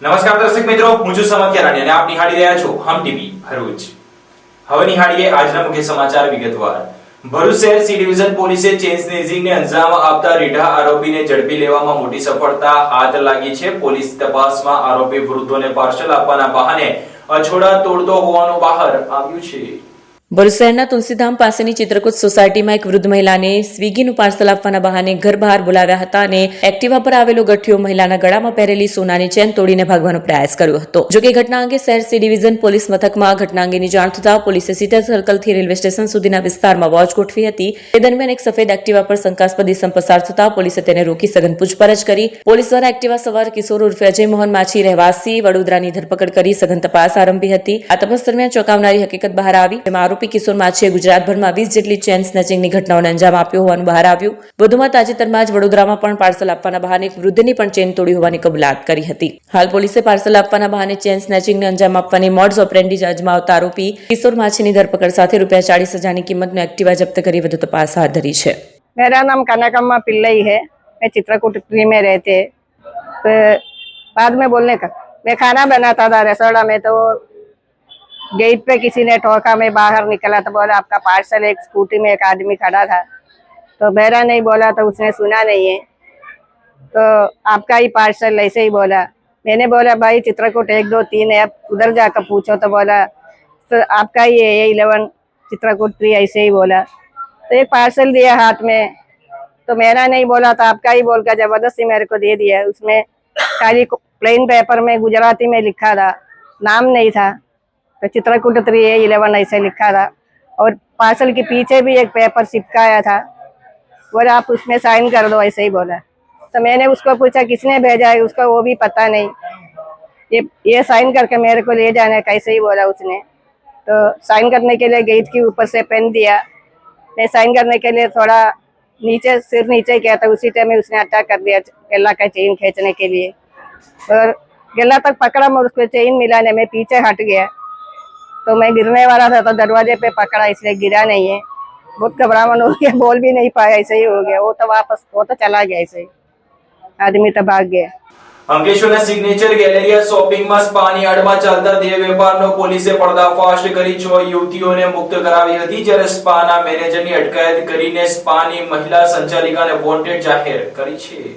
નમસ્કાર દર્શક મિત્રો, હું છું સમત્યા રાણી અને આપ નિહાળી રહ્યા છો હમ ટીવી ભરૂચ. હવે નિહાળીએ આજના મુખ્ય સમાચાર વિગતવાર. ભરૂચ શહેર સી ડિવિઝન પોલીસે ચેઇન સ્નેચિંગને અંજામ આપતા રીઢા આરોપીને ઝડપી લેવામાં મોટી સફળતા હાથ લાગી છે. પોલીસ તપાસમાં આરોપી વૃદ્ધોને પાર્સલ આપવાના બહાને અછોડા તોડતો હોવાનું બહાર આવ્યું છે. ભરૂચ શહેરના તુલસીધામ પાસેની ચિત્રકૂટ સોસાયટીમાં એક વૃદ્ધ મહિલાને સ્વીગીનું પાર્સલ આપવાના બહાને ઘર બહાર બોલાવ્યા હતા અને એક્ટિવા પર આવેલો ગઠિયો મહિલાના ગળામાં પહેરેલી સોનાની ચેન તોડીને ભાગવાનો પ્રયાસ કર્યો હતો. જોકે ઘટના અંગે શહેર સી ડિવિઝન પોલીસ મથકમાં ઘટના અંગેની જાણ થતાં પોલીસે સીધા સર્કલથી રેલવે સ્ટેશન સુધીના વિસ્તારમાં વોચ ગોઠવી હતી. તે દરમિયાન એક સફેદ એક્ટિવા પર શંકાસ્પદ ઇસમ પસાર થતા પોલીસે તેને રોકી સઘન પૂછપરછ કરી. પોલીસ દ્વારા એક્ટિવા સવાર કિશોર ઉર્ફે અજય મોહન માછી રહેવાસી વડોદરાની ધરપકડ કરી સઘન તપાસ આરંભી હતી. આ તપાસ દરમિયાન ચોંકાવનારી હકીકત બહાર આવી. આરોપી કિશોર માછીએ ગુજરાતભરમાં 20 જેટલી ચેન સ્નેચિંગની ઘટનાઓને અંજામ આપ્યો હોવાનું બહાર આવ્યું. વધુમાં તાજેતરમાં જ વડોદરામાં પણ પાર્સલ આપવાના બહાને એક વૃદ્ધની પણ ચેન તોડી હોવાની કબૂલાત કરી હતી. હાલ પોલીસે પાર્સલ આપવાના બહાને ચેન સ્નેચિંગને અંજામ આપવાની મોડસ ઓપરેન્ડી અજમાવતા આરોપી કિશોર માછીની ધરપકડ સાથે ₹40,000ની કિંમતનું એક્ટિવા જપ્ત કરી વધુ તપાસ હાથ ધરી છે. मेरा नाम कनकम्मा पिल्लई है। मैं चित्रकूट में रहते बाद में बोलने का मैं खाना बनाता था रेस्टोरेंट में, तो गेट पे किसी ने ठोका, मैं बाहर निकला तो बोला आपका पार्सल। एक स्कूटी में एक आदमी खड़ा था तो मेरा नहीं बोला तो उसने सुना नहीं है, तो आपका ही पार्सल ऐसे ही बोला. मैंने बोला भाई चित्रकूट 1 2 3 है, आप उधर जाकर पूछो, तो बोला तो आपका ही है ये 11 चित्रकूट 3 ऐसे ही बोला. तो एक पार्सल दिया हाथ में, तो मेरा नहीं बोला तो आपका ही बोल कर जबरदस्ती मेरे को दे दिया. उसमें खाली प्लेन पेपर में गुजराती में लिखा था, नाम नहीं था, तो चित्रकूट 3 11 ऐसे लिखा था. और पार्सल के पीछे भी एक पेपर चिपकाया था, बोला आप उसमें साइन कर दो, ऐसे ही बोला. तो मैंने उसको पूछा किसने भेजा है, उसको वो भी पता नहीं. ये साइन करके मेरे को ले जाना कैसे ही बोला उसने. तो साइन करने के लिए गेट के ऊपर से पेन दिया. मैं साइन करने के लिए थोड़ा नीचे सिर नीचे किया था, उसी टाइम में उसने अटैक कर दिया गला का चेन खींचने के लिए. और गला तक पकड़ा, मैं उसको चेन मिलाने में पीछे हट गया तो मैं गिरने वाला था, तो दरवाजे पे पकड़ा इसलिए गिरा नहीं है. बहुत घबराहट हो गया, बोल भी नहीं पाया, ऐसे ही हो गया. वो तो चला गया, ऐसे ही आदमी तो भाग गया. અંકલેશ્વરના સિગ્નેચર ગેલેરિયા શોપિંગમાં સ્પાની આડમાં ચાલતા દેહ વેપારનો પોલીસે પર્દાફાશ કરી 6 યુવતીઓને મુક્ત કરાવી હતી. જ્યારે સ્પાના મેનેજરની અટકાયત કરીને સ્પાની મહિલા સંચાલિકાને વોન્ટેડ જાહેર કરી છે.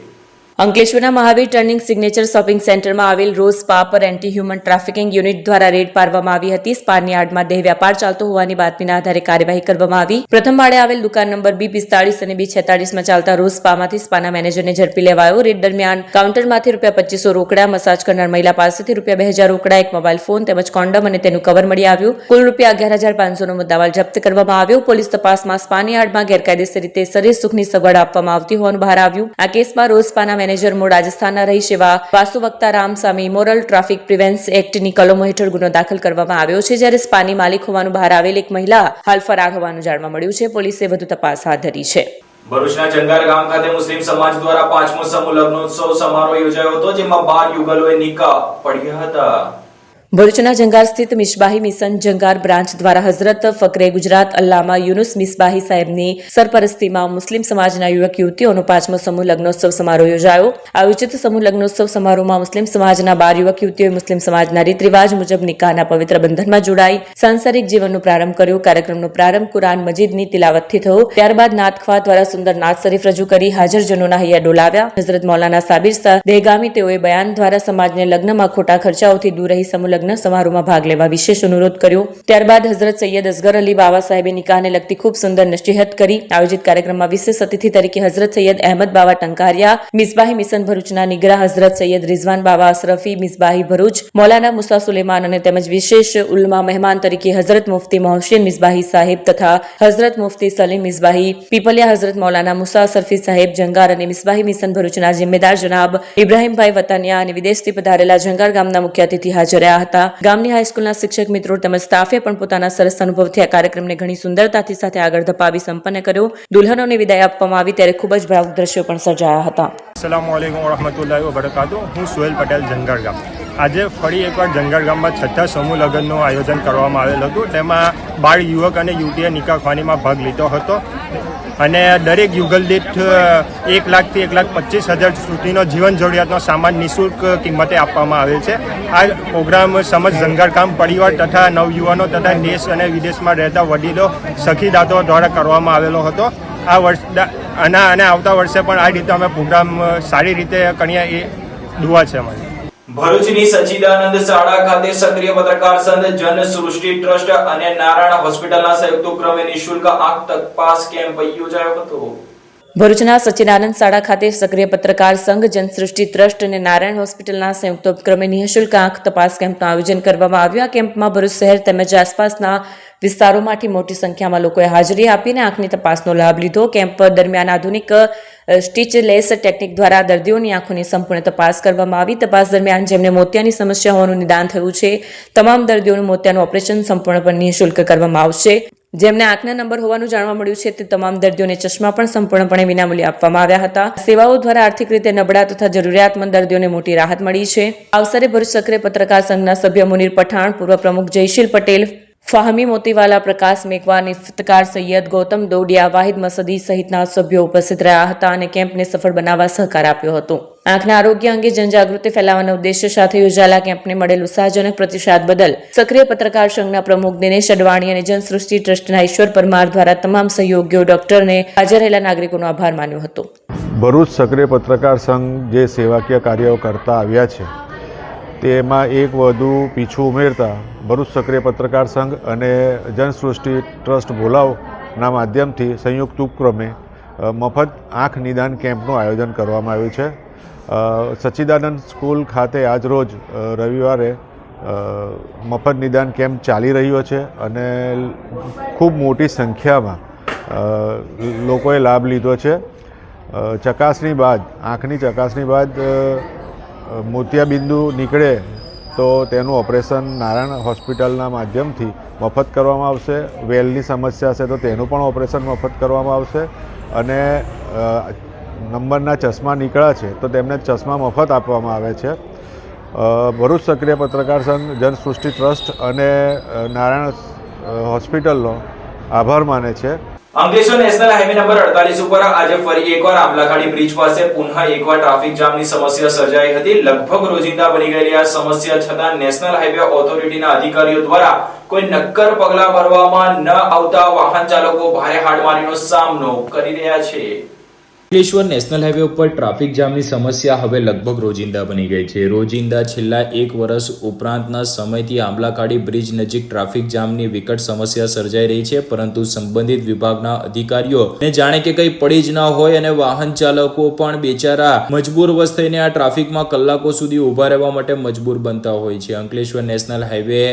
અંકલેશ્વરના મહાવીર ટર્નિંગ સિગ્નેચર શોપિંગ સેન્ટરમાં આવેલ રોઝ સ્પા પર એન્ટી હ્યુમન ટ્રાફિકિંગ યુનિટ દ્વારા રેડ પાડવામાં આવી હતી. સ્પાની આડમાં દેહ વેપાર ચાલતો હોવાની બાતમીના આધારે કાર્યવાહી કરવામાં આવી. પ્રથમ માળે આવેલ દુકાન નંબર B45 અને B46 માં ચાલતા રોઝ સ્પામાંથી સ્પાના મેનેજરને ઝડપી લેવાયો. રેડ દરમિયાન કાઉન્ટરમાંથી ₹2500 રોકડા, મસાજ કરનાર મહિલા પાસેથી ₹2000 રોકડા, એક મોબાઈલ ફોન તેમજ કોન્ડમ અને તેનું કવર મળી આવ્યું. કુલ ₹11,500નો મુદ્દામાલ જપ્ત કરવામાં આવ્યો. પોલીસ તપાસમાં સ્પાની આડમાં ગેરકાયદેસર રીતે શરીર સુખની સગવડ આપવામાં આવતી હોવાનું બહાર આવ્યું. આ કેસમાં રોઝ સ્પાના મેનેજર મૂળ રાજસ્થાનના રહી સેવા વાસુ વક્તા રામ સામે ઇમોરલ ટ્રાફિક પ્રિવેન્સ એક્ટની કલમો હેઠળ ગુનો દાખલ કરવામાં આવ્યો છે. જ્યારે સ્પાની માલિક હોવાનું બહાર આવેલ એક મહિલા હાલ ફરાર હોવાનું જાણવા મળ્યું છે. પોલીસે વધુ તપાસ હાથ ધરી છે. ભરૂચના જંગાર ગામ ખાતે મુસ્લિમ સમાજ દ્વારા 5મો સમૂહ લગ્નોત્સવ સમારોહ યોજાયો હતો, જેમાં 12 યુગલોએ નિકાહ પડ્યા હતા. ભરૂચના જંગાર સ્થિત મિસબાહી મિશન જંગાર બ્રાન્ચ દ્વારા હઝરત ફકરે ગુજરાત અલ્લામા યુનુસ મિસબાહી સાહેબની સરપરસ્તીમાં મુસ્લિમ સમાજના યુવક યુવતીઓનો 5મો સમૂહ લગ્નોત્સવ સમારોહ યોજાયો. આયોજિત સમૂહ લગ્નોત્સવ સમારોહમાં મુસ્લિમ સમાજના 12 યુવક યુવતીઓએ મુસ્લિમ સમાજના રીત રિવાજ મુજબ નિકાહના પવિત્ર બંધનમાં જોડાઈ સાંસારિક જીવનનો પ્રારંભ કર્યો. કાર્યક્રમનો પ્રારંભ કુરાન મજીદની તિલાવતથી થયો. ત્યારબાદ નાતખવા દ્વારા સુંદર નાત શરીફ રજૂ કરી હાજરજનોના હૈયા ડોલાવ્યા. હઝરત મૌલાના સાબિર શાહ દેહગામી તેઓએ બયાન દ્વારા સમાજને લગ્નમાં ખોટા ખર્ચાઓથી દૂર રહી સમૂહ લગ્ન સમારોહમાં ભાગ લેવા વિશેષ અનુરોધ કર્યો. ત્યારબાદ હઝરત સૈયદ અસગર અલી બાવા સાહેબે નિકાહને લગતી ખૂબ સુંદર નસીહત કરી. આયોજિત કાર્યક્રમમાં વિશેષ અતિથિ તરીકે હઝરત સૈયદ અહેમદ બાવા ટંકારિયા મિસબાહી મિશન ભરૂચના નિગરા, હઝરત સૈયદ રિઝવાન બાવા અશરફી મિસબાહી ભરૂચ, મૌલાના મુસા સુલેમાન અને તેમજ વિશેષ ઉલમા મહેમાન તરીકે હઝરત મુફતી મોહસિન મિસબાહી સાહેબ તથા હઝરત મુફતી સલીમ મિસબાહી પીપલિયા, હઝરત મૌલાના મુસા સરફી સાહેબ જંગાર અને મિસબાહી મિશન ભરૂચના જિમ્મેદાર જનાબ ઇબ્રાહીમભાઈ વતાનિયા અને વિદેશથી પધારેલા જંગાર ગામના મુખ્ય અતિથિ હાજર રહ્યા હતા. ગામની હાઈસ્કૂલના શિક્ષક મિત્રો તેમજ સ્ટાફે પણ પોતાના સરસ અનુભવથી આ કાર્યક્રમને ઘણી સુંદરતાથી સાથે આગળ ધપાવી સંપન્ન કર્યો. દુલ્હનોને વિદાય આપવામાં આવી ત્યારે ખૂબ જ ભાવુક દ્રશ્યો પણ સર્જાયા હતા. અસલામુ અલૈકુમ વરહમતુલ્લાહિ વબરકાતુહ. હું સુહેલ પટેલ, જંગાર ગામ. આજે ફરી એકવાર જંગાર ગામમાં 6થા સમૂહ લગ્નનું આયોજન કરવામાં આવેલ હતું. તેમાં 12 યુવક અને યુવતીએ નિકાહ ખાનીમાં ભાગ લીધો હતો. અને દરેક યુગલ દીઠ 1 લાખથી 1,25,000 સુધીનો જીવન જરૂરિયાતનો સામાન નિઃશુલ્ક કિંમતે આપવામાં આવેલ છે. આ પ્રોગ્રામ સમજ જંગારગામ પરિવાર તથા નવયુવાનો તથા દેશ અને વિદેશમાં રહેતા વડીલો સખીદાતો દ્વારા કરવામાં આવેલો હતો. આ વર્ષ અને આવતા વર્ષે પણ આ રીતે અમે પ્રોગ્રામ સારી રીતે કરીએ એ દુઆ છે અમારી. ભરૂચની સચ્ચિદાનંદ શાળા ખાતે સક્રિય પત્રકાર સંઘ, જન સૃષ્ટિ ટ્રસ્ટ અને નારાયણ હોસ્પિટલના સંયુક્ત ઉપક્રમે નિઃશુલ્ક આંખ તપાસ કેમ્પ યોજાયો હતો. ભરૂચના સચ્ચિદાનંદ શાળા ખાતે સક્રિય પત્રકાર સંઘ, જનસૃષ્ટિ ટ્રસ્ટ અને નારાયણ હોસ્પિટલના સંયુક્ત ઉપક્રમે નિઃશુલ્ક આંખ તપાસ કેમ્પનું આયોજન કરવામાં આવ્યું. આ કેમ્પમાં ભરૂચ શહેર તેમજ આસપાસના વિસ્તારોમાંથી મોટી સંખ્યામાં લોકોએ હાજરી આપીને આંખની તપાસનો લાભ લીધો. કેમ્પ દરમિયાન આધુનિક સ્ટીચલેસ ટેકનિક દ્વારા દર્દીઓની આંખોની સંપૂર્ણ તપાસ કરવામાં આવી. તપાસ દરમિયાન જેમને મોતિયાની સમસ્યા હોવાનું નિદાન થયું છે, તમામ દર્દીઓનું મોતિયાનું ઓપરેશન સંપૂર્ણપણે નિઃશુલ્ક કરવામાં આવશે. જેમને આંખના નંબર હોવાનું જાણવા મળ્યું છે તે તમામ દર્દીઓને ચશ્મા પણ સંપૂર્ણપણે વિનામૂલ્યે આપવામાં આવ્યા હતા. સેવાઓ દ્વારા આર્થિક રીતે નબળા તથા જરૂરિયાતમંદ દર્દીઓને મોટી રાહત મળી છે. આ અવસરે ભરૂચ સક્રિય પત્રકાર સંઘના સભ્ય મુનીર પઠાણ, પૂર્વ પ્રમુખ જયશીલ પટેલ, ફાહમી મોતીવાલા, પ્રકાશ મેઘવાન, ઇફ્તકાર સૈયદ, ગૌતમ દોડિયા, વાહિદ મસદી સહિતના સભ્યો ઉપસ્થિત રહ્યા હતા અને કેમ્પને સફળ બનાવવા સહકાર આપ્યો હતો. આંખના આરોગ્ય અંગે જનજાગૃતિ ફેલાવવાના ઉદ્દેશ્ય સાથે યોજાયેલા કેમ્પને મળેલ ઉત્સાહજનક પ્રતિસાદ બદલ સક્રિય પત્રકાર સંઘના પ્રમુખ દિનેશ અડવાણી અને જનસૃષ્ટિ ટ્રસ્ટના ઈશ્વર પરમાર દ્વારા તમામ સહયોગીઓ, ડોક્ટરને હાજર રહેલા નાગરિકોનો આભાર માન્યો હતો. ભરૂચ સક્રિય પત્રકાર સંઘ જે સેવાકીય કાર્યો કરતા આવ્યા છે તેમાં એક વધુ પીછું ઉમેરતા ભરૂચ સક્રિય પત્રકાર સંઘ અને જનસૃષ્ટિ ટ્રસ્ટ ભોલાવના માધ્યમથી સંયુક્ત ઉપક્રમે મફત આંખ નિદાન કેમ્પનું આયોજન કરવામાં આવ્યું છે. સચ્ચિદાનંદ સ્કૂલ ખાતે આજરોજ રવિવારે મફત નિદાન કેમ્પ ચાલી રહ્યો છે અને ખૂબ મોટી સંખ્યામાં લોકોએ લાભ લીધો છે. ચકાસણી બાદ, આંખની ચકાસણી બાદ મોતિયાબિંદુ નીકળે તો તેનું ઓપરેશન નારાયણ હોસ્પિટલના માધ્યમથી મફત કરવામાં આવશે. વેલની સમસ્યા છે તો તેનું પણ ઓપરેશન મફત કરવામાં આવશે અને નંબરના ચશ્મા નીકળ્યા છે તો તેમને ચશ્મા મફત આપવામાં આવે છે. ભરૂચ સક્રિય પત્રકાર સંઘ, જનસૃષ્ટિ ટ્રસ્ટ અને નારાયણ હોસ્પિટલનો આભાર માને છે. અંકલેશ્વર નેશનલ હાઈવે નંબર 48 ઉપર આજે ફરી એકવાર આંબલાખાડી બ્રિજ પાસે પુનઃ એકવાર ટ્રાફિક જામની સમસ્યા સર્જાઈ હતી. લગભગ રોજિંદા બની ગયેલી આ સમસ્યા છતાં નેશનલ હાઈવે ઓથોરિટીના અધિકારીઓ દ્વારા કોઈ નક્કર પગલાં ભરવામાં ન આવતા વાહન ચાલકો ભારે હાડમારીનો સામનો કરી રહ્યા છે. અંકલેશ્વર નેશનલ હાઈવે ઉપર ટ્રાફિક જામની સમસ્યા હવે લગભગ રોજિંદા બની ગઈ છે. રોજિંદા છેલ્લા 1 વર્ષ ઉપરાંતના સમયથી આંબલાખાડી બ્રિજ નજીક ટ્રાફિક જામની વિકટ સમસ્યા સર્જાઈ રહી છે, પરંતુ સંબંધિત વિભાગના અધિકારીઓને જાણે કે કંઈ પડી જ ના હોય અને વાહન ચાલકો પણ બેચારા મજબૂરવશ થઈને આ ટ્રાફિકમાં કલાકો સુધી ઊભા રહેવા માટે મજબૂર બનતા હોય છે. અંકલેશ્વર નેશનલ હાઈવે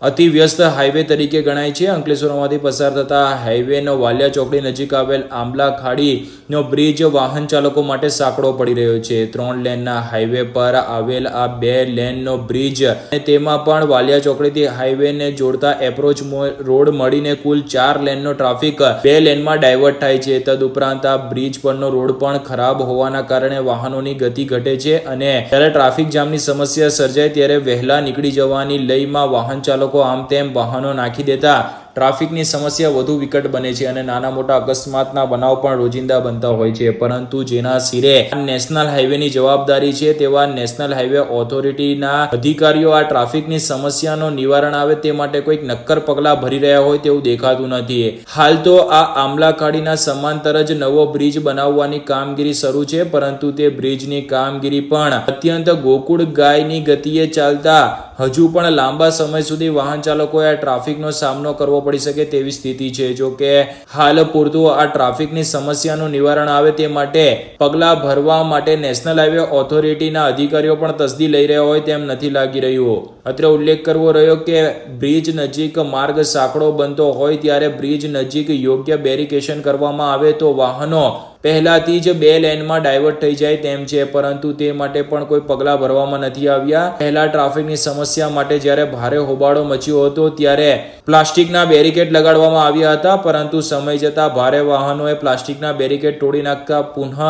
અતિ વ્યસ્ત હાઈવે તરીકે ગણાય છે. અંકલેશ્વરમાંથી પસાર થતા હાઈવેનો વાલિયા ચોકડી નજીક આવેલ આંબલાખાડીનો બ્રિજ વાહન ચાલકો માટે સાંકડો પડી રહ્યો છે. 3 લેનના હાઈવે પર આવેલ આ 2 લેનનો બ્રિજ અને તેમાં પણ વાલિયા ચોકડીથી હાઈવેને જોડતા એપ્રોચ રોડ મળીને કુલ 4 લેનનો ટ્રાફિક 2 લેનમાં ડાયવર્ટ થાય છે. તદુપરાંત આ બ્રિજ પરનો રોડ પણ ખરાબ હોવાના કારણે વાહનોની ગતિ ઘટે છે અને જ્યારે ટ્રાફિક જામની સમસ્યા સર્જાય ત્યારે વહેલા નીકળી જવાની લયમાં વાહન ચાલકો આમ તેમ વાહનો નાખી દેતા ટ્રાફિકની સમસ્યા વધુ વિકટ બને છે અને નાના મોટા અકસ્માતના બનાવ પણ રોજિંદા બનતા હોય છે. પરંતુ જેના સિરે નેશનલ હાઈવેની જવાબદારી છે તેવા નેશનલ હાઈવે ઓથોરિટીના અધિકારીઓ આ ટ્રાફિકની સમસ્યાનો નિવારણ આવે તે માટે કોઈક નક્કર પગલાં ભરી રહ્યા હોય તેવું દેખાતું નથી. હાલ તો આ આંબલાખાડીના સમાંતર જ નવો બ્રિજ બનાવવાની કામગીરી શરૂ છે, પરંતુ તે બ્રિજની કામગીરી પણ અત્યંત ગોકુળ ગાયની ગતિએ ચાલતા હજુ પણ લાંબા સમય સુધી વાહન ચાલકોએ આ ટ્રાફિકનો સામનો કરવો પડી શકે તેવી સ્થિતિ છે. જો કે હાલ પૂરતું આ ટ્રાફિકની સમસ્યાનું નિવારણ આવે તે માટે પગલાં ભરવા માટે નેશનલ હાઈવે ઓથોરિટીના અધિકારીઓ પણ તસદી લઈ રહ્યા હોય તેમ નથી લાગી રહ્યું. અત્રે ઉલ્લેખ કરવો રહ્યો કે બ્રિજ નજીક માર્ગ સાંકડો બનતો હોય ત્યારે બ્રિજ નજીક યોગ્ય બેરિકેશન કરવામાં આવે તો વાહનો પહેલાથી જ 2 લેનમાં ડાયવર્ટ થઈ જાય તેમ છે, પરંતુ તે માટે પણ કોઈ પગલાં ભરવામાં નથી આવ્યા. પહેલા ટ્રાફિકની સમસ્યા માટે જ્યારે ભારે હોબાળો મચ્યો હતો ત્યારે પ્લાસ્ટિકના બેરિકેડ લગાડવામાં આવ્યા હતા, પરંતુ સમય જતાં ભારે વાહનોએ પ્લાસ્ટિકના બેરિકેડ તોડી નાખતા પુનઃ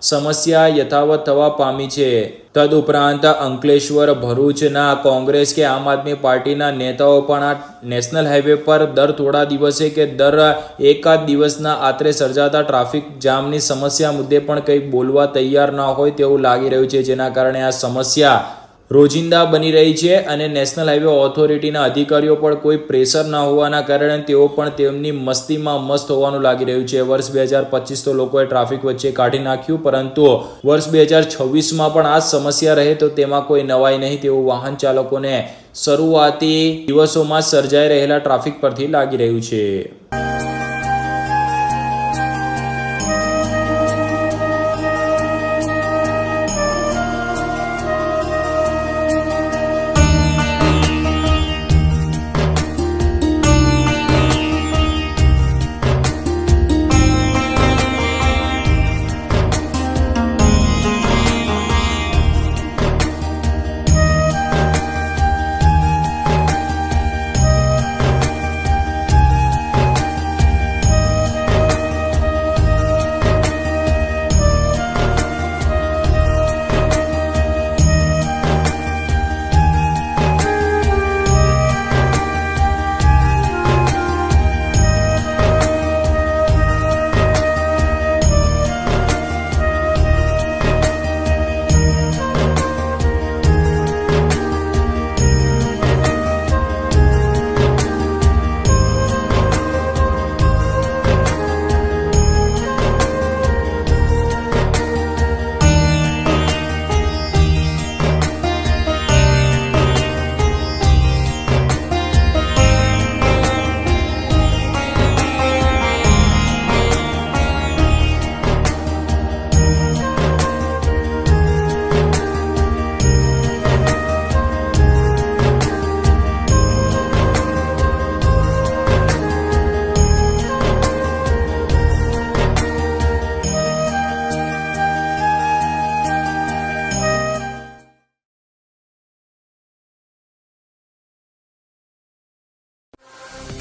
સમસ્યા યથાવત થવા પામી છે. તદુપરાંત અંકલેશ્વર, ભરૂચના કોંગ્રેસ કે આમ આદમી પાર્ટીના નેતાઓ પણ આ નેશનલ હાઈવે પર દર થોડા દિવસે કે દર એકાદ દિવસના આત્રે સર્જાતા ટ્રાફિક જામની સમસ્યા મુદ્દે પણ કંઈ બોલવા તૈયાર ન હોય તેવું લાગી રહ્યું છે, જેના કારણે આ સમસ્યા રોજિંદા બની રહી છે અને નેશનલ હાઈવે ઓથોરિટીના અધિકારીઓ પર કોઈ પ્રેશર ન હોવાના કારણે તેઓ પણ તેમની મસ્તીમાં મસ્ત હોવાનું લાગી રહ્યું છે. વર્ષ 2025 તો લોકોએ ટ્રાફિક વચ્ચે કાઢી નાખ્યું, પરંતુ વર્ષ 2026માં પણ આ સમસ્યા રહે તો તેમાં કોઈ નવાઈ નહીં તેવું વાહન ચાલકોને શરૂઆતી દિવસોમાં સર્જાઈ રહેલા ટ્રાફિક પરથી લાગી રહ્યું છે.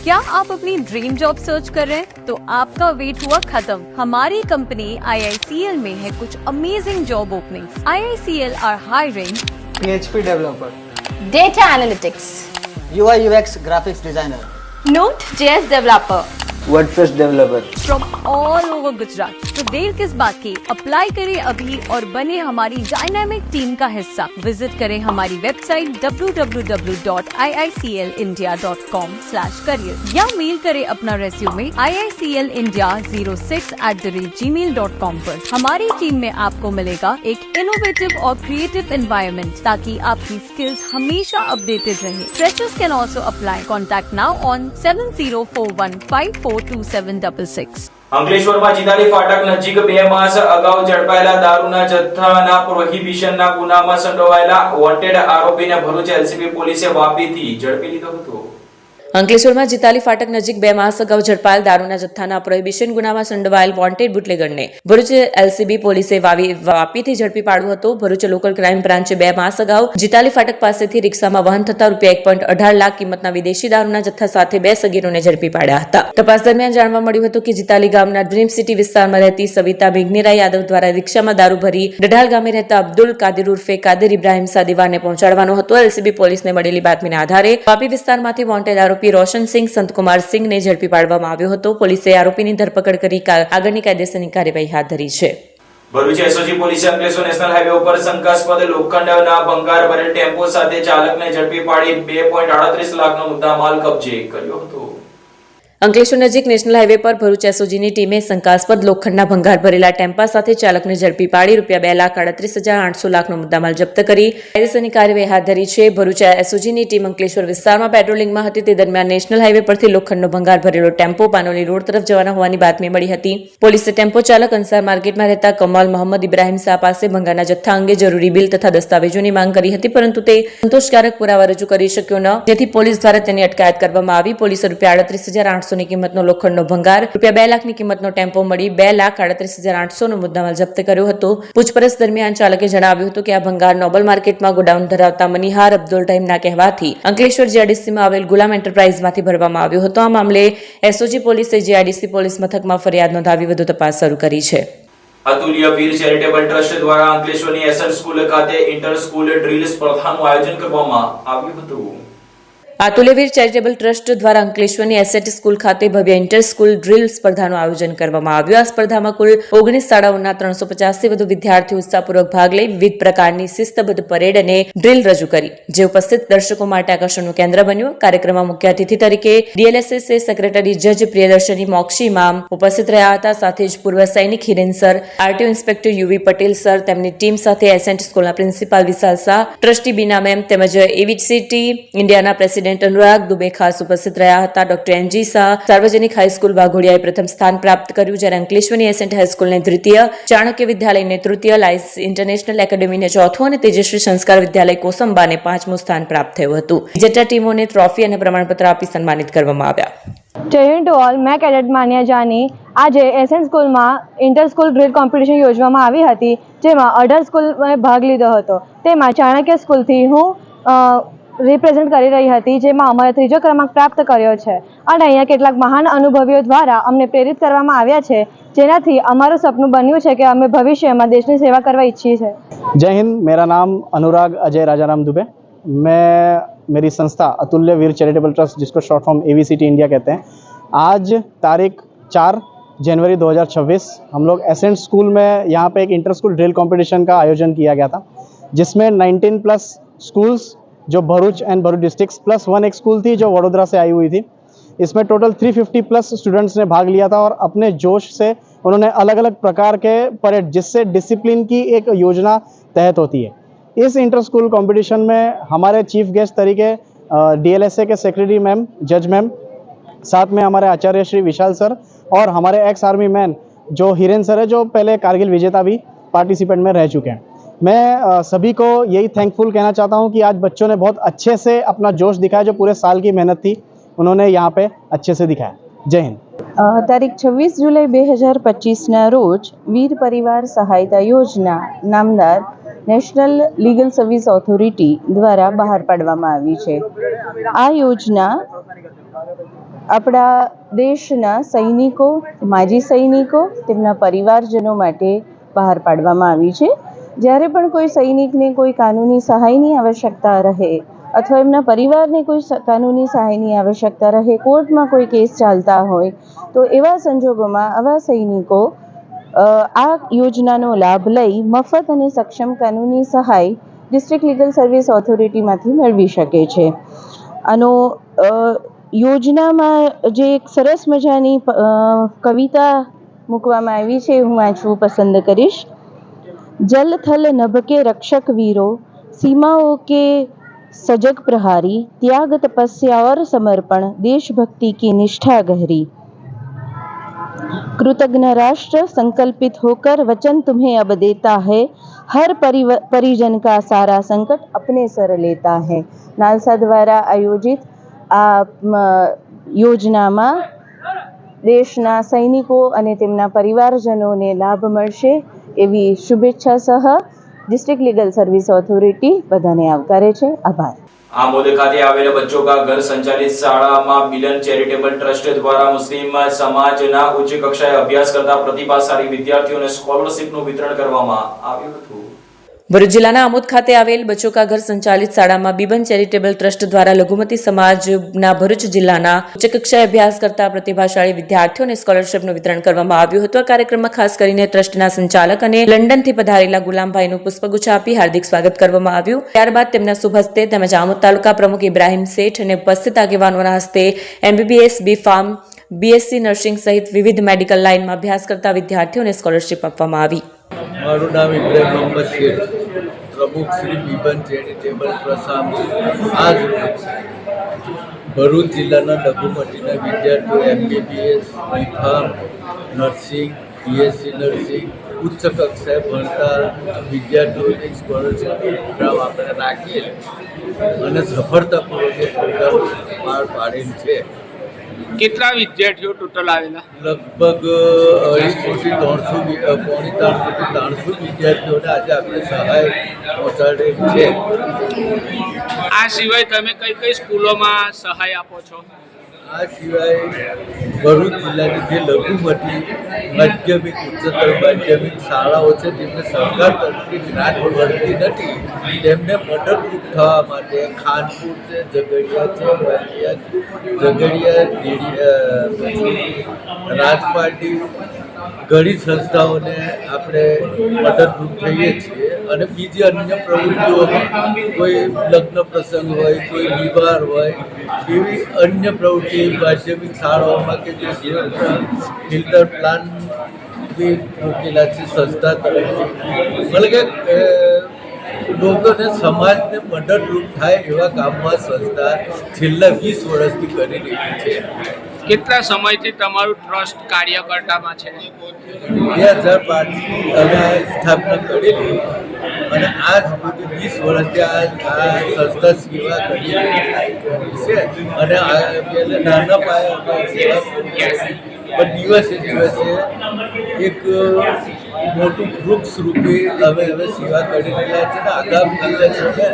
क्या आप अपनी ड्रीम जॉब सर्च कर रहे हैं? तो आपका वेट हुआ खत्म. हमारी कंपनी IICL में है कुछ amazing job openings. IICL are hiring PHP developer, data analytics, UI UX graphics designer, Node.js developer WordPress developer. from all over Gujarat. तो देर किस बात की, अप्लाई करें अभी और बने हमारी डायनामिक टीम का हिस्सा. विजिट करें हमारी वेबसाइट www.iiclindia.com/career या मेल करें अपना रेज्यूमे iiclindia06@gmail.com पर. हमारी टीम में आपको मिलेगा एक इनोवेटिव और क्रिएटिव एनवायरनमेंट ताकि आपकी स्किल्स हमेशा अपडेटेड रहे. Freshers can also apply. Contact now on 7041542766. અંકલેશ્વરમાં જીદાલી ફાટક નજીક 2 માસ અગાઉ ઝડપાયેલા દારૂના જથ્થાના પ્રોહિબિશનના ગુનામાં સંડોવાયેલા વોન્ટેડ આરોપીને ભરૂચ એલસીબી પોલીસે વાપીથી ઝડપી લીધો હતો. અંકલેશ્વરમાં જીતાલી ફાટક નજીક 2 માસ અગાઉ ઝડપાયેલ દારૂના જથ્થાના પ્રોહિબિશન ગુનામાં સંડોવાયેલ વોન્ટેડ બુટલેગરને ભરૂચ એલસીબી પોલીસે વાપીથી ઝડપી પાડ્યો હતો. ભરૂચ લોકલ ક્રાઇમ બ્રાન્ચે 2 માસ અગાઉ જીતાલી ફાટક પાસેથી રિક્ષામાં વહન થતા ₹1.18 લાખ કિંમતના વિદેશી દારૂના જથ્થા સાથે 2 સગીરોને ઝડપી પાડ્યા હતા. તપાસ દરમિયાન જાણવા મળ્યું હતું કે જીતાલી ગામના ડ્રીમ સિટી વિસ્તારમાં રહેતી સવિતા મેઘનેરા યાદવ દ્વારા રિક્ષામાં દારૂ ભરી ડઢાલ ગામે રહેતા અબ્દુલ કાદિર ઉર્ફે કાદિર ઇબ્રાહિમ સાદીવારને પહોંચાડવાનો હતો. એલસીબી પોલીસને મળેલી બાતમીના આધારે વાપી વિસ્તારમાંથી વોન્ટેડ આરોપી રોશન સિંહ સંતકુમાર સિંહને ઝડપી પાડવામાં આવ્યો હતો. પોલીસે આરોપીની ધરપકડ કરી આગળની કાયદેસરની કાર્યવાહી હાથ ધરી છે. ભરૂચ એસઓજી પોલીસે અંકલેશ્વર નેશનલ હાઈવે ઉપર શંકાસ્પદ લોખંડના ભંગાર ભરેલ ટેમ્પો સાથે ચાલકને ઝડપી પાડી 2.38 લાખનો મુદ્દામાલ કબજે કર્યો હતો. અંકલેશ્વર નજીક નેશનલ હાઈવે પર ભરૂચ એસઓજીની ટીમે શંકાસ્પદ લોખંડના ભંગાર ભરેલા ટેમ્પા સાથે ચાલકને ઝડપી પાડી ₹2,38,800 મુદ્દામાલ જપ્ત કરી કાયદેસરની કાર્યવાહી હાથ ધરી છે. ભરૂચ એસઓજીની ટીમ અંકલેશ્વર વિસ્તારમાં પેટ્રોલિંગમાં હતી તે દરમિયાન નેશનલ હાઈવે પરથી લોખંડનો ભંગાર ભરેલો ટેમ્પો પાનોલી રોડ તરફ જવાના હોવાની બાતમી મળી હતી. પોલીસે ટેમ્પો ચાલક અંસાર માર્કેટમાં રહેતા કમાલ મોહમ્મદ ઇબ્રાહિમ શાહ પાસે ભંગારના જથ્થા અંગે જરૂરી બિલ તથા દસ્તાવેજોની માંગ કરી હતી, પરંતુ તે સંતોષકારક પુરાવા રજૂ કરી શક્યો ન, જેથી પોલીસ દ્વારા તેની અટકાયત કરવામાં આવી. પોલીસે ₹38,800 ની કિંમતનો લોખંડનો ભંગાર, ₹2 લાખની કિંમતનો ટેમ્પો મળી ₹2,38,800નો મુદ્દામાલ જપ્ત કર્યો હતો. પૂછપરછ દરમિયાન ચાલકે જણાવ્યું હતું કે આ ભંગાર નોબલ માર્કેટમાં ગોડાઉન ધરાવતા મનીહાર અબ્દુલ રહીમના કહેવાથી અંકલેશ્વર જીઆઈડીસીમાં આવેલ ગુલામ એન્ટરપ્રાઇઝમાંથી ભરવામાં આવ્યો હતો. આ મામલે એસઓજી પોલીસે જીઆઈડીસી પોલીસ મથકમાં ફરિયાદ નોંધાવી વધુ તપાસ શરૂ કરી છે. અતુલ્ય વીર ચેરિટેબલ ટ્રસ્ટ દ્વારા અંકલેશ્વરની એસએન સ્કૂલ ખાતે ઇન્ટર સ્કૂલ ડ્રીલ સ્પર્ધાનું આયોજન કરવામાં આવ્યું હતું. આતુલ્યવીર ચેરિટેબલ ટ્રસ્ટ દ્વારા અંકલેશ્વરની એસેટ સ્કૂલ ખાતે ભવ્ય ઇન્ટર સ્કૂલ ડ્રીલ સ્પર્ધાનું આયોજન કરવામાં આવ્યું. આ સ્પર્ધામાં કુલ 19 શાળાઓના 350થી વધુ વિદ્યાર્થીઓ ઉત્સાહપૂર્વક ભાગ લઈ વિવિધ પ્રકારની શિસ્તબદ્ધ પરેડ અને ડ્રીલ રજૂ કરી, જે ઉપસ્થિત દર્શકો માટે આકર્ષણનું કેન્દ્ર બન્યું. કાર્યક્રમમાં મુખ્ય અતિથિ તરીકે ડીએલએસએસએ સેક્રેટરી જજ પ્રિયદર્શની મોક્ષી મામ ઉપસ્થિત રહ્યા હતા. સાથે જ પૂર્વ સૈનિક Hiren sir, RTO inspector UV Patel sir, તેમની ટીમ સાથે એસેન્ટ સ્કૂલના પ્રિન્સિપાલ વિશાલ શાહ, ટ્રસ્ટી બીના મેમ તેમજ એવીસીટી ઇન્ડિયાના પ્રેસિડેન્ટ અનુરાગ દુબે ખાસ ઉપસ્થિત રહ્યા હતા. ડોક્ટર એનજી શાહ, સાર્વજનિક હાઈસ્કૂલ વાઘોડિયાએ પ્રથમ સ્થાન પ્રાપ્ત કર્યું, જ્યારે અંકલેશ્વરની એસેન્ટ હાઈસ્કૂલને દ્વિતીય, ચાણક્ય વિદ્યાલયને તૃતીય, લાયન્સ ઇન્ટરનેશનલ એકેડેમીને ચોથું અને તેજસ્વી સંસ્કાર વિદ્યાલય કોસંબાને 5મું સ્થાન પ્રાપ્ત થયું હતું. વિજેતા ટીમોને ટ્રોફી અને પ્રમાણપત્ર આપી સન્માનિત કરવામાં આવ્યા. જય હિન્દ ટુ ઓલ. મેં કેડેટ માન્યા જાની આજે એસએન સ્કૂલમાં ઇન્ટર સ્કૂલ ડ્રીલ કોમ્પિટિશન યોજવામાં આવી હતી, જેમાં 18 સ્કૂલમાં ભાગ લીધો હતો. તેમાં ચાણક્ય સ્કૂલથી હું રિપ્રેઝેન્ટ કરી રહી હતી, જેમાં અમારે 3જો ક્રમાંક પ્રાપ્ત કર્યો છે. અને અહીંયા કેટલાક મહાન અનુભવીઓ દ્વારા અમને પ્રેરિત કરવામાં આવ્યા છે, જેનાથી અમારું સપનું બન્યું છે કે અમે ભવિષ્યમાં દેશની સેવા કરવા ઈચ્છીએ છીએ. जय हिंद. मेरा नाम अनुराग अजय राजाराम दुबे. मैं मेरी संस्था अतुल्य वीर चैरिटेबल ट्रस्ट, जिसको शॉर्ट फॉर्म एवीसीटी इंडिया कहते हैं, आज तारीख 4 जनवरी 2026 हम लोग एसेंट स्कूल में यहाँ पे एक इंटर स्कूल ड्रिल कंपटीशन का आयोजन किया गया था, जिसमें 19+ स्कूल्स जो Bharuch and Bharuch district plus 1 एक स्कूल थी जो वडोदरा से आई हुई थी. इसमें टोटल 350+ स्टूडेंट्स ने भाग लिया था और अपने जोश से उन्होंने अलग अलग प्रकार के परेड, जिससे डिसिप्लिन की एक योजना तहत होती है. इस इंटर स्कूल कंपटीशन में हमारे चीफ गेस्ट तरीके डीएलएसए के सेक्रेटरी मैम, जज मैम, साथ में हमारे आचार्य श्री विशाल सर और हमारे एक्स आर्मी मैन जो हिरेन सर है, जो पहले कारगिल विजेता भी पार्टिसिपेंट में रह चुके हैं. मैं सभी को यही थैंकफुल कहना चाहता हूं कि आज बच्चों ने बहुत अच्छे से अपना जोश दिखाया, जो पूरे साल की मेहनत थी उन्होंने यहाँ पे अच्छे से दिखाया. जय हिंद. તારીખ 26 જુલાઈ 2025ના રોજ વીર પરિવાર સહાયતા યોજના નામદાર નેશનલ લીગલ સર્વિસ ઓથોરિટી દ્વારા બહાર પાડવામાં આવી છે. આ યોજના આપણા દેશના સૈનિકો, માજી સૈનિકો, તેમના પરિવારજનો માટે બહાર પાડવામાં આવી છે. જ્યારે પણ કોઈ સૈનિકને કોઈ કાનૂની સહાયની આવશ્યકતા રહે અથવા એમના પરિવારને કોઈ કાનૂની સહાયની આવશ્યકતા રહે, કોર્ટમાં કોઈ કેસ ચાલતા હોય, તો એવા સંજોગોમાં આવા સૈનિકો આ યોજનાનો લાભ લઈ મફત અને સક્ષમ કાનૂની સહાય ડિસ્ટ્રિક્ટ લીગલ સર્વિસ ઓથોરિટીમાંથી મેળવી શકે છે. આનો યોજનામાં જે એક સરસ મજાની કવિતા મૂકવામાં આવી છે, હું વાંચવું પસંદ કરીશ. जल थल नभ के रक्षक वीरों, सीमाओं के सजग प्रहारी, त्याग तपस्या और समर्पण, देशभक्ति की निष्ठा गहरी. कृतज्ञ राष्ट्र संकल्पित होकर वचन तुम्हें अब देता है, हर परिजन का सारा संकट अपने सर लेता है. नालसा द्वारा आयोजित आ योजनाમાં દેશના સૈનિકો અને તેમના પરિવારજનોને લાભ મળશે એવી શુભેચ્છા સહ ડિસ્ટ્રિક્ટ લીગલ સર્વિસ ઓથોરિટી બધાને આવકારે છે. આભાર. આમોદ ખાતે આવેલા બચ્ચો કા ઘર સંચાલિત શાળામાં મિલન ચેરિટેબલ ટ્રસ્ટ દ્વારા મુસ્લિમ સમાજના ઉચ્ચ કક્ષાએ અભ્યાસ કરતા પ્રતિભાશાળી વિદ્યાર્થીઓને સ્કોલરશિપનું વિતરણ કરવામાં આવ્યું હતું. ભરૂચ જિલ્લાના આમોદ ખાતે આવેલ બચ્ચો કા ઘર સંચાલિત શાળામાં બીબન ચેરિટેબલ ટ્રસ્ટ દ્વારા લઘુમતી સમાજના ભરૂચ જિલ્લાના ઉચ્ચ કક્ષાએ અભ્યાસ કરતા પ્રતિભાશાળી વિદ્યાર્થીઓને સ્કોલરશિપનું વિતરણ કરવામાં આવ્યું હતું. આ કાર્યક્રમમાં ખાસ કરીને ટ્રસ્ટના સંચાલક અને લંડનથી પધારેલા ગુલામભાઈનું પુષ્પગુચ્છ આપી હાર્દિક સ્વાગત કરવામાં આવ્યું. ત્યારબાદ તેમના શુભ હસ્તે તેમજ આમોદ તાલુકા પ્રમુખ ઇબ્રાહિમ શેઠ અને ઉપસ્થિત આગેવાનોના હસ્તે MBBS, B.Pharm, BSc નર્સિંગ સહિત વિવિધ મેડિકલ લાઇનમાં અભ્યાસ કરતા વિદ્યાર્થીઓને સ્કોલરશિપ આપવામાં આવી. મારું નામ ઇબ્રાહિમ મોહમ્મદ શેખ, પ્રમુખ શ્રી બીબન ચેરિટેબલ ટ્રસ્ટ. આજ ભરૂચ જિલ્લાના લઘુમતીના વિદ્યાર્થીઓ MBBS, B.Pharm, nursing, BSc nursing, ઉચ્ચ કક્ષાએ ભણતા વિદ્યાર્થીઓની સ્કોલરશિપ પ્રોગ્રામ આપણે રાખીએ અને સફળતાપૂર્વક એ પ્રોગ્રામ બહાર પાડેલ છે. કેટલા વિદ્યાર્થીઓ ટોટલ આવેલા? લગભગ 350 વિદ્યાર્થીઓને આજે આપણે સહાય પહોંચાડેલ છે. આ સિવાય તમે કઈ કઈ સ્કૂલોમાં સહાય આપો છો? આ સિવાય ભરૂચ જિલ્લાની જે લઘુમતી માધ્યમિક ઉચ્ચતર માધ્યમિક શાળાઓ છે તેમને સરકાર તરફથી ગ્રાન્ટ મળતી નથી, તેમને મદદરૂપ થવા માટે ખાનપુર છે, ઝઘડિયા છે, પછી રાજપાટી ઘણી સંસ્થાઓને આપણે મદદરૂપ થઈએ છીએ. અને બીજી અન્ય પ્રવૃત્તિઓમાં કોઈ લગ્ન પ્રસંગ હોય, કોઈ વિવાહ હોય, એવી અન્ય પ્રવૃત્તિ માધ્યમિક શાળાઓમાં કે જે ફિલ્ટર પ્લાન બી મૂકેલા છે સંસ્થા તરફથી, એટલે કે લોકોને સમાજને મદદરૂપ થાય એવા કામમાં સંસ્થા છેલ્લા 20 વર્ષથી કરી રહી છે. કેટલા સમયથી તમારું ટ્રસ્ટ કાર્યકર્તામાં છે? 2005થી અમે સ્થાપના કરેલી અને આજ સુધી 20 વર્ષથી આ સંસ્થા સેવા કરી રહી છે. અને નાના પાયે સેવા પણ દિવસે દિવસે એક મોટું વૃક્ષ રૂપે અમે હવે સેવા કરી રહ્યા છે. અને આગામી દિવસે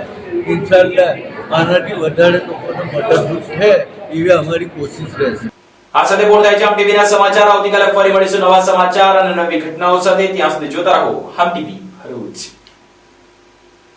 ઇન્શાલ્લાહ આનાથી વધારે લોકોને મદદરૂપ છે એવી અમારી કોશિશ રહેશે. આ સાથે પૂર્ણ થાય છે હમ ટીવીના સમાચાર. આવતીકાલે ફરી મળીશું નવા સમાચાર અને નવી ઘટનાઓ સાથે. ત્યાં સુધી જોતા રહો હમ ટીવી ભરૂચ.